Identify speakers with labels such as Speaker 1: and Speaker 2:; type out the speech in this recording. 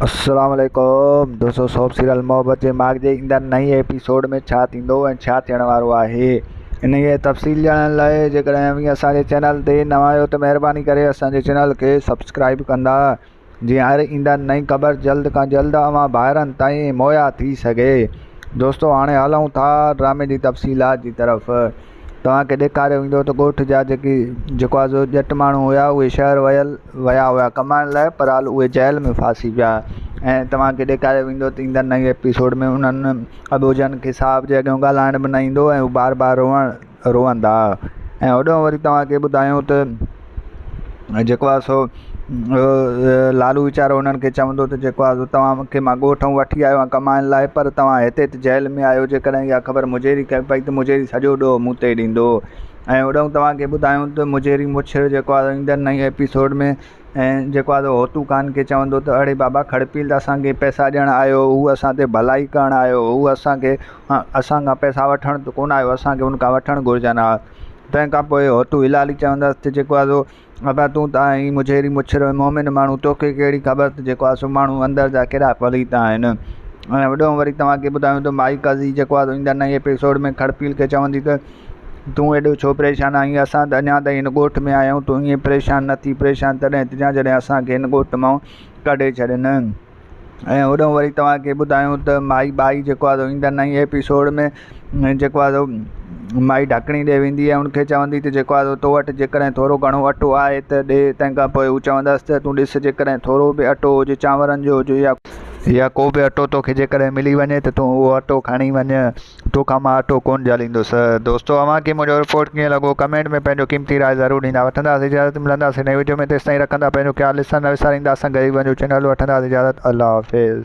Speaker 1: अस्सलाम वालेकुम दोस्तों, सोप सीरियल मोहब्बत जे माग जे ईंदड़ नई एपिसोड में छा थींदो ऐं छा थियण वारो आहे इन जी तफ़सील ॼाणण लाइ जेकॾहिं अव्हीं असांजे चैनल ते नवां आहियो त महिरबानी करे असांजे चैनल खे सब्सक्राइब कंदा, जीअं हर ईंदड़ नई ख़बर जल्द खां जल्द अवां ॿाहिरनि ताईं मुहैया थी सघे। दोस्तों हाणे हलूं था ड्रामे जी तफ़सीलात जी तरफ़। तव्हांखे ॾेखारियो वेंदो त ॻोठ जा जेको आहे ॼट माण्हू हुया उहे शहर विया हुआ कमाइण लाइ, पर हाल उहे जेल में फासी पिया। ऐं तव्हांखे ॾेखारियो वेंदो त ईंदड़ नई एपिसोड में उन्हनि अबूजन खे साहब जे अॻियां ॻाल्हाइण बि न ईंदो ऐं हू बार बार रोअंदा। ऐं होॾो वरी तव्हांखे ॿुधायूं त जेको आहे सो लालू वीचारो उन्हनि खे चवंदो त जेको आहे तव्हांखे मां ॻोठूं वठी आयो आहियां कमाइण लाइ, पर तव्हां हिते जेल में आहियो। जेकॾहिं इहा ख़बर मुझेरी कई पई त मुझेरी सॼो ॾोह मूं ते ॾींदो। ऐं होॾो तव्हांखे ॿुधायूं त मुझेरी मुछर जेको आहे ईंदड़ नई एपिसोड में ऐं जेको आहे होतू ख़ान खे चवंदो त अड़े बाबा खड़पील त असांखे पैसा ॾियणु आयो, हू असां ते भलाई करणु आयो, हू असांखां पैसा वठण त कोन आयो, असांखे हुनखां वठणु घुरिजनि हा। तंहिंखां पोइ होतू हिलाली चवंदसि त जेको आहे अबा तूं त आई मुझेरी मुछर मोमिन माण्हू, तोखे कहिड़ी ख़बर त जेको आहे सो माण्हू अंदरि जा कहिड़ा पलीता आहिनि। ऐं वॾो वरी तव्हांखे ॿुधायूं त माई काज़ी जेको आहे ईंदड़ नई एपिसोड में खड़पील खे चवंदी त तूं एॾो छो परेशान आहीं, असां त अञा ताईं हिन ॻोठ में आया आहियूं, तूं ईअं परेशान न थी, परेशान तॾहिं थिजां जॾहिं असांखे हिन ॻोठ मां कढे छॾनि। ऐं होॾो वरी तव्हांखे ॿुधायूं त बाई जेको आहे ईंदड़ नई एपिसोड में जेको आहे माई ढकणी ॾे वेंदी आहे, उनखे चवंदी त जेको आहे तो वटि जेकॾहिं थोरो घणो अटो आहे त ॾे। तंहिंखां पोइ हू चवंदसि त तूं ॾिस जेकॾहिं थोरो बि अटो हुजे, चांवरनि जो हुजे या को बि अटो तोखे जेकॾहिं मिली वञे त तूं उहो अटो खणी वञ, तोखां मां अटो कोन ॼालींदुसि। दोस्तों अव्हांखे मुंहिंजो रिपोर्ट कीअं लॻो कमेंट में पंहिंजो क़ीमती राय ज़रूरु ॾींदा। वठंदासीं इजाज़त, मिलंदासीं नई वीडियो में, तेसिताईं रखंदा पंहिंजो ख़्यालु, ॾिसंदा विसारींदा असां ग़रीबनि जो चैनल। वठंदासीं इजाज़त, अल्लाह हाफ़िज़।